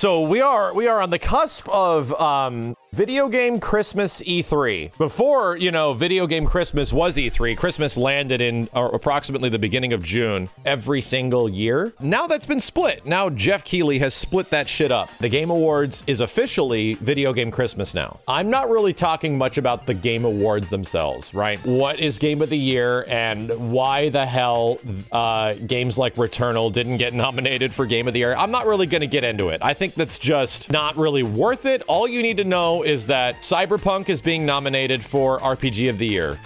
So we are on the cusp of video game Christmas E3. Before, you know, video game Christmas was E3. Christmas landed in approximately the beginning of June every single year. Now that's been split. Now Jeff Keighley has split that shit up. The Game Awards is officially video game Christmas now. I'm not really talking much about the Game Awards themselves, right? What is Game of the Year and why the hell games like Returnal didn't get nominated for Game of the Year? I'm not really going to get into it. I think that's just not really worth it. All you need to know is that Cyberpunk is being nominated for RPG of the Year.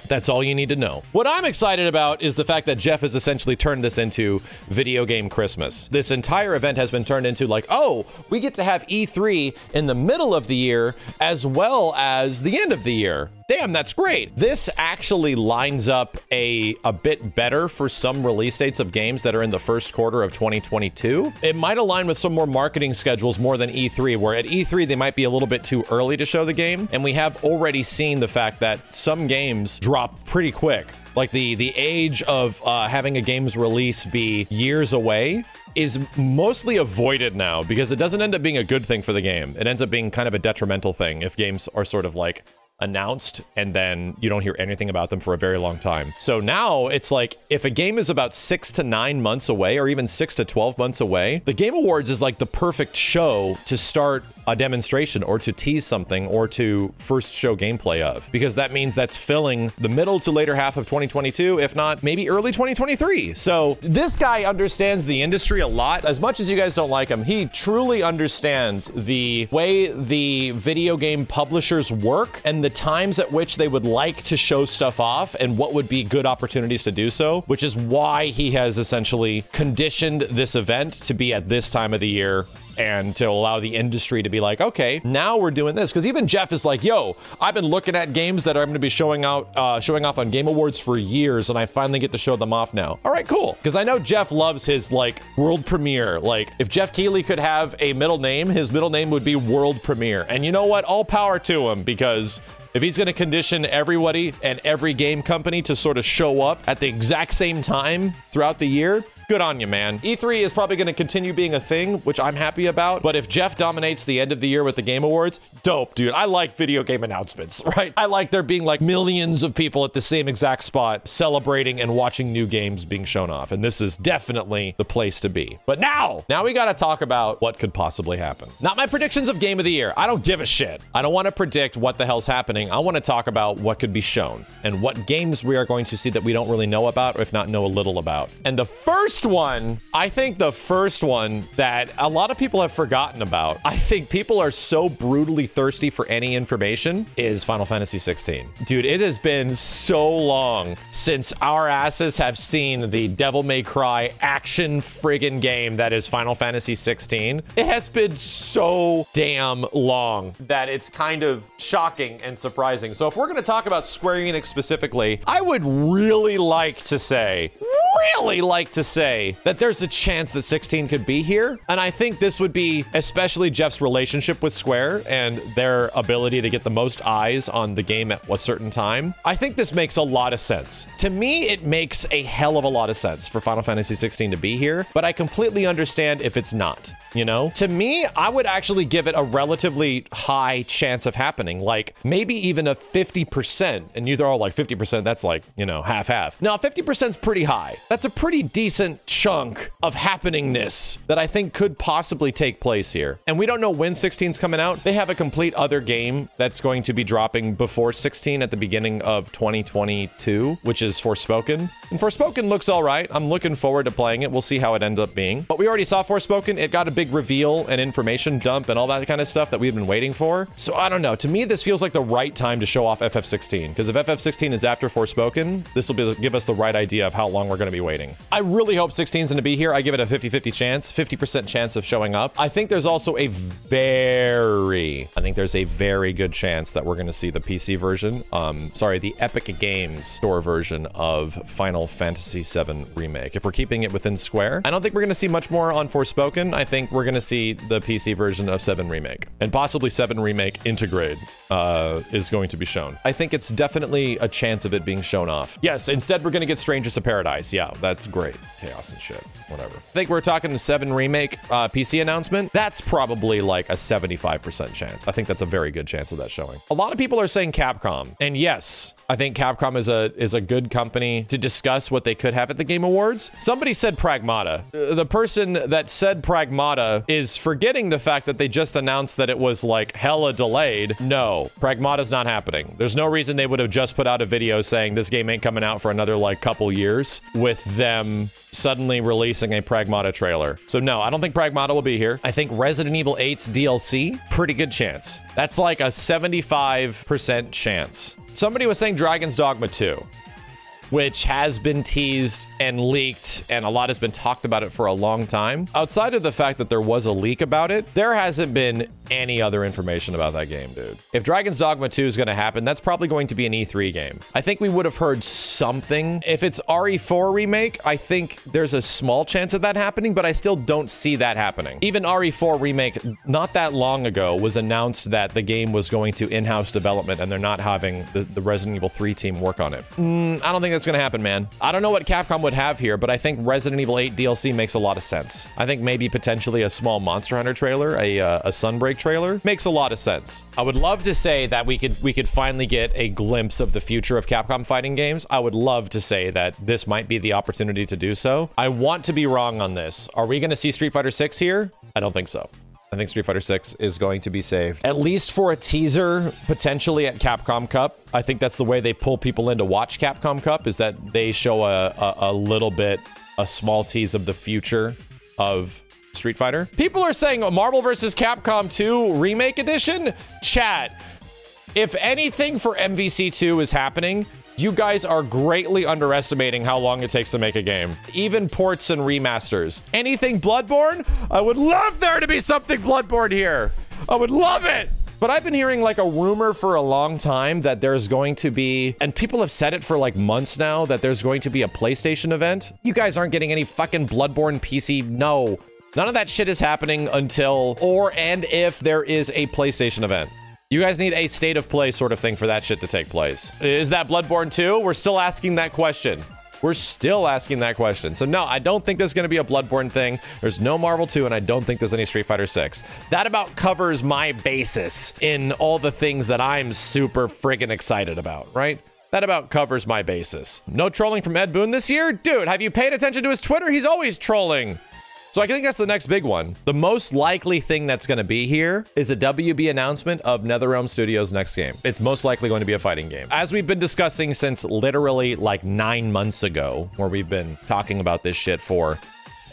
That's all you need to know. What I'm excited about is the fact that Jeff has essentially turned this into video game Christmas. This entire event has been turned into like, oh, we get to have E3 in the middle of the year as well as the end of the year. Damn, that's great. This actually lines up a bit better for some release dates of games that are in the first quarter of 2022. It might align with some more marketing schedules more than E3, where at E3 they might be a little bit too early to show the game. And we have already seen the fact that some games drop pretty quick. Like the age of having a game's release be years away is mostly avoided now because it doesn't end up being a good thing for the game. It ends up being kind of a detrimental thing if games are sort of like announced and then you don't hear anything about them for a very long time. So now it's like if a game is about 6 to 9 months away or even 6 to 12 months away, the Game Awards is like the perfect show to start a demonstration or to tease something or to first show gameplay of, because that means that's filling the middle to later half of 2022, if not maybe early 2023. So this guy understands the industry a lot. As much as you guys don't like him, he truly understands the way the video game publishers work and the times at which they would like to show stuff off and what would be good opportunities to do so, which is why he has essentially conditioned this event to be at this time of the year and to allow the industry to be like, okay, now we're doing this. Because even Jeff is like, yo, I've been looking at games that I'm going to be showing off on Game Awards for years, and I finally get to show them off now. All right, cool. Because I know Jeff loves his like world premiere. Like if Jeff Keighley could have a middle name, his middle name would be World Premiere. And you know what? All power to him, because if he's going to condition everybody and every game company to sort of show up at the exact same time throughout the year, good on you, man. E3 is probably going to continue being a thing, which I'm happy about. But if Jeff dominates the end of the year with the Game Awards, dope, dude. I like video game announcements, right? I like there being like millions of people at the same exact spot celebrating and watching new games being shown off. And this is definitely the place to be. But now we got to talk about what could possibly happen. Not my predictions of Game of the Year. I don't give a shit. I don't want to predict what the hell's happening. I want to talk about what could be shown and what games we are going to see that we don't really know about, or if not know a little about. And the first one, I think the first one that a lot of people have forgotten about, I think people are so brutally thirsty for any information, is Final Fantasy 16. Dude, it has been so long since our asses have seen the Devil May Cry action friggin' game that is Final Fantasy 16. It has been so damn long that it's kind of shocking and surprising. So if we're going to talk about Square Enix specifically, I would really like to say that there's a chance that 16 could be here. And I think this would be especially Jeff's relationship with Square and their ability to get the most eyes on the game at a certain time. I think this makes a lot of sense. To me, it makes a hell of a lot of sense for Final Fantasy 16 to be here, but I completely understand if it's not, you know? To me, I would actually give it a relatively high chance of happening, like maybe even a 50%. And you're all like 50%, that's like, you know, half-half. No, 50% is pretty high. That's a pretty decent chunk of happeningness that I think could possibly take place here. And we don't know when 16's coming out. They have a complete other game that's going to be dropping before 16 at the beginning of 2022, which is Forspoken. And Forspoken looks all right. I'm looking forward to playing it. We'll see how it ends up being. But we already saw Forspoken. It got a big reveal and information dump and all that kind of stuff that we've been waiting for. So I don't know. To me, this feels like the right time to show off FF16, because if FF16 is after Forspoken, this will give us the right idea of how long we're going to be waiting. I really hope 16 is going to be here. I give it a 50-50 chance, 50% chance of showing up. I think there's also a very good chance that we're going to see the PC version. The Epic Games Store version of Final Fantasy VII Remake. If we're keeping it within Square, I don't think we're going to see much more on Forspoken. I think we're going to see the PC version of 7 Remake and possibly 7 Remake Integrate. is going to be shown. I think it's definitely a chance of it being shown off. Yes, instead we're going to get Strangers of Paradise. Yeah, that's great. Chaos and shit. Whatever. I think we're talking the 7 Remake PC announcement. That's probably like a 75% chance. I think that's a very good chance of that showing. A lot of people are saying Capcom. And yes, I think Capcom is a good company to discuss what they could have at the Game Awards. Somebody said Pragmata. The person that said Pragmata is forgetting the fact that they just announced that it was like hella delayed. No, Pragmata's not happening. There's no reason they would have just put out a video saying this game ain't coming out for another like couple years with them suddenly releasing a Pragmata trailer. So no, I don't think Pragmata will be here. I think Resident Evil 8's DLC, pretty good chance. That's like a 75% chance. Somebody was saying Dragon's Dogma 2, which has been teased and leaked, and a lot has been talked about it for a long time. Outside of the fact that there was a leak about it, there hasn't been any other information about that game, dude. If Dragon's Dogma 2 is going to happen, that's probably going to be an E3 game. I think we would have heard something. If it's RE4 remake, I think there's a small chance of that happening, but I still don't see that happening. Even RE4 remake, not that long ago, was announced that the game was going to in-house development and they're not having the Resident Evil 3 team work on it. I don't think that's going to happen, man. I don't know what Capcom would have here, but I think Resident Evil 8 DLC makes a lot of sense. I think maybe potentially a small Monster Hunter trailer, a Sunbreak trailer, makes a lot of sense. I would love to say that we could finally get a glimpse of the future of Capcom fighting games. I would love to say that this might be the opportunity to do so. I want to be wrong on this. Are we going to see Street Fighter 6 here? I don't think so. I think Street Fighter 6 is going to be saved, at least for a teaser, potentially at Capcom Cup. I think that's the way they pull people in to watch Capcom Cup, is that they show a little bit, a small tease of the future of Street Fighter. People are saying Marvel vs. Capcom 2 Remake Edition? Chat, if anything for MVC2 is happening, you guys are greatly underestimating how long it takes to make a game. Even ports and remasters. Anything Bloodborne? I would love there to be something Bloodborne here. I would love it. But I've been hearing like a rumor for a long time that there's going to be, and people have said it for like months now, that there's going to be a PlayStation event. You guys aren't getting any fucking Bloodborne PC. No, none of that shit is happening until and if there is a PlayStation event. You guys need a state of play sort of thing for that shit to take place. Is that Bloodborne 2? We're still asking that question. We're still asking that question. So no, I don't think there's going to be a Bloodborne thing. There's no Marvel 2, and I don't think there's any Street Fighter 6. That about covers my basis in all the things that I'm super friggin' excited about, right? That about covers my basis. No trolling from Ed Boon this year? Dude, have you paid attention to his Twitter? He's always trolling. So I think that's the next big one. The most likely thing that's going to be here is a WB announcement of NetherRealm Studios' next game. It's most likely going to be a fighting game. As we've been discussing since literally like 9 months ago, where we've been talking about this shit for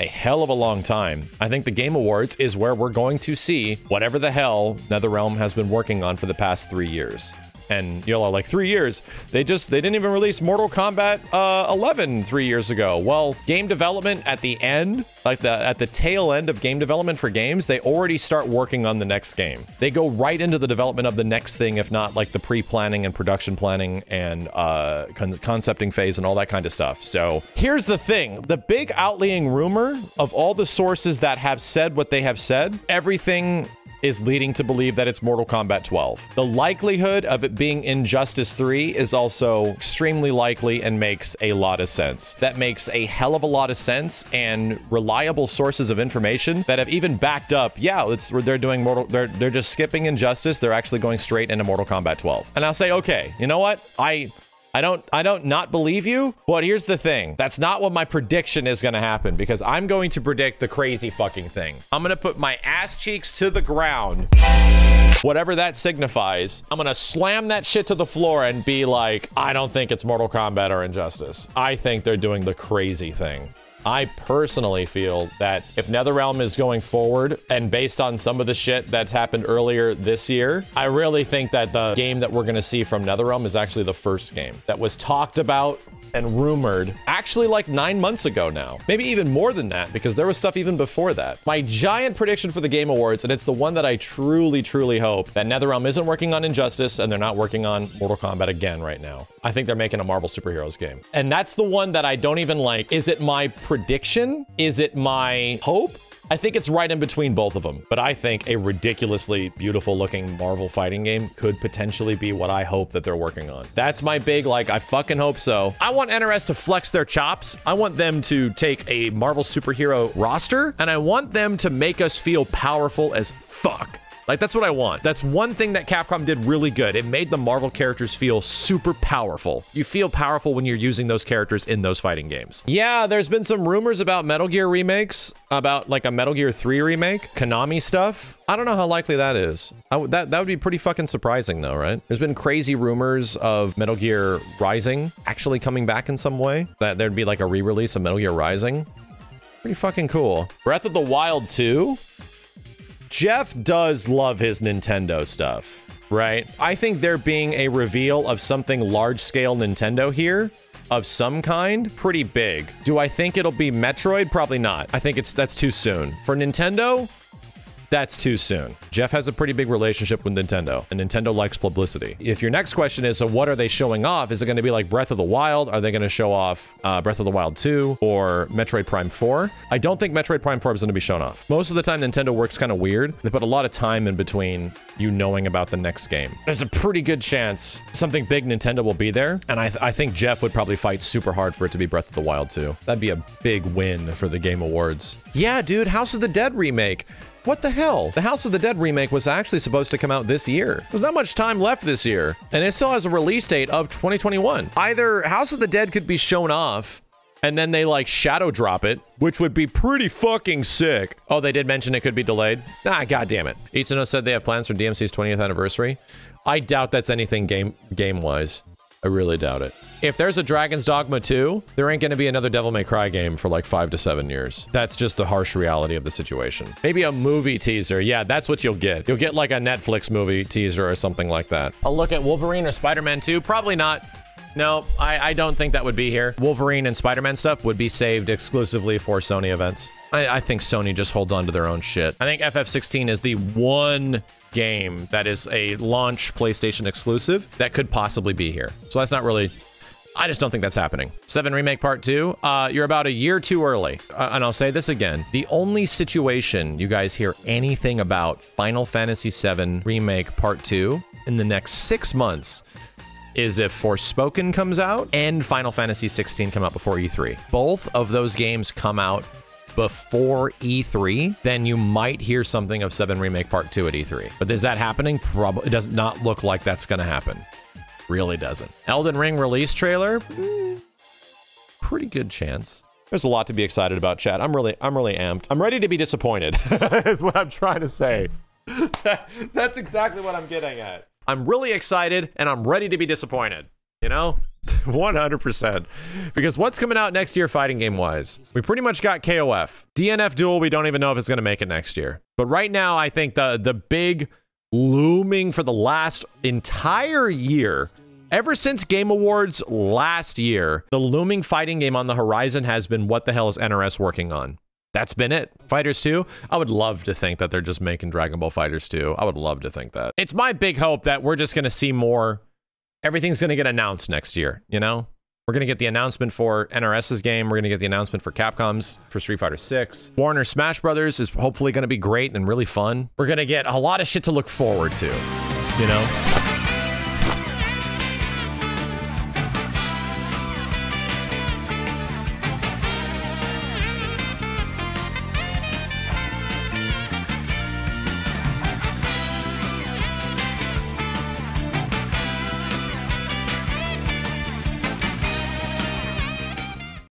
a hell of a long time, I think the Game Awards is where we're going to see whatever the hell NetherRealm has been working on for the past 3 years. And y'all are like, 3 years? They didn't even release Mortal Kombat 11 3 years ago. Well, game development at the end, like at the tail end of game development for games, they already start working on the next game. They go right into the development of the next thing, if not like the pre-planning and production planning and concepting phase and all that kind of stuff. So here's the thing. The big outlying rumor of all the sources that have said what they have said, everything is leading to believe that it's Mortal Kombat 12. The likelihood of it being Injustice 3 is also extremely likely and makes a lot of sense. That makes a hell of a lot of sense, and reliable sources of information that have even backed up, yeah, they're doing they're just skipping Injustice, they're actually going straight into Mortal Kombat 12. And I'll say, okay, you know what? I don't not believe you, but here's the thing. That's not what my prediction is going to happen, because I'm going to predict the crazy fucking thing. I'm going to put my ass cheeks to the ground, whatever that signifies. I'm going to slam that shit to the floor and be like, I don't think it's Mortal Kombat or Injustice. I think they're doing the crazy thing. I personally feel that if NetherRealm is going forward, and based on some of the shit that's happened earlier this year, I really think that the game that we're going to see from NetherRealm is actually the first game that was talked about and rumored actually like 9 months ago now. Maybe even more than that, because there was stuff even before that. My giant prediction for the Game Awards, and it's the one that I truly, truly hope, that NetherRealm isn't working on Injustice and they're not working on Mortal Kombat again right now. I think they're making a Marvel superheroes game. And that's the one that I don't even like. Is it my prediction? Is it my hope? I think it's right in between both of them, but I think a ridiculously beautiful looking Marvel fighting game could potentially be what I hope that they're working on. That's my big, like, I fucking hope so. I want NRS to flex their chops. I want them to take a Marvel superhero roster, and I want them to make us feel powerful as fuck. Like, that's what I want. That's one thing that Capcom did really good. It made the Marvel characters feel super powerful. You feel powerful when you're using those characters in those fighting games. Yeah, there's been some rumors about Metal Gear remakes, about like a Metal Gear 3 remake, Konami stuff. I don't know how likely that is. That would be pretty fucking surprising though, right? There's been crazy rumors of Metal Gear Rising actually coming back in some way, that there'd be like a re-release of Metal Gear Rising. Pretty fucking cool. Breath of the Wild 2? Jeff does love his Nintendo stuff, right? I think there being a reveal of something large-scale Nintendo here, of some kind, pretty big. Do I think it'll be Metroid? Probably not. I think that's too soon. For Nintendo, that's too soon. Jeff has a pretty big relationship with Nintendo, and Nintendo likes publicity. If your next question is, so what are they showing off? Is it going to be like Breath of the Wild? Are they going to show off Breath of the Wild 2 or Metroid Prime 4? I don't think Metroid Prime 4 is going to be shown off. Most of the time, Nintendo works kind of weird. They put a lot of time in between you knowing about the next game. There's a pretty good chance something big Nintendo will be there, and I think Jeff would probably fight super hard for it to be Breath of the Wild 2. That'd be a big win for the Game Awards. Yeah, dude, House of the Dead remake. What the hell? The House of the Dead remake was actually supposed to come out this year. There's not much time left this year, and it still has a release date of 2021. Either House of the Dead could be shown off, and then they like shadow drop it, which would be pretty fucking sick. Oh, they did mention it could be delayed? Ah, god damn it. Itsuno said they have plans for DMC's 20th anniversary. I doubt that's anything game-wise. I really doubt it. If there's a Dragon's Dogma 2, there ain't gonna be another Devil May Cry game for like 5 to 7 years. That's just the harsh reality of the situation. Maybe a movie teaser. Yeah, that's what you'll get. You'll get like a Netflix movie teaser or something like that. I'll look at Wolverine or Spider-Man 2. Probably not. No, I don't think that would be here. Wolverine and Spider-Man stuff would be saved exclusively for Sony events. I think Sony just holds on to their own shit. I think FF16 is the one game that is a launch PlayStation exclusive that could possibly be here. So that's not really... I just don't think that's happening. 7 Remake Part 2, you're about a year too early. And I'll say this again. The only situation you guys hear anything about Final Fantasy VII Remake Part 2 in the next 6 months is if Forspoken comes out and Final Fantasy 16 come out before E3. Both of those games come out before E3, then you might hear something of 7 Remake Part 2 at E3. But is that happening? Probably. It does not look like that's going to happen. Really doesn't. Elden Ring release trailer? Pretty good chance. There's a lot to be excited about, chat. I'm really amped. I'm ready to be disappointed, is what I'm trying to say. That's exactly what I'm getting at. I'm really excited, and I'm ready to be disappointed. You know? 100%. Because what's coming out next year fighting game-wise? We pretty much got KOF. DNF Duel, we don't even know if it's going to make it next year. But right now, I think the big looming for the last entire year, ever since Game Awards last year, the looming fighting game on the horizon has been what the hell is NRS working on? That's been it. Fighters 2? I would love to think that they're just making Dragon Ball Fighters 2. I would love to think that. It's my big hope that we're just going to see more. Everything's going to get announced next year, you know? We're going to get the announcement for NRS's game. We're going to get the announcement for Capcom's for Street Fighter 6. Warner Smash Brothers is hopefully going to be great and really fun. We're going to get a lot of shit to look forward to, you know?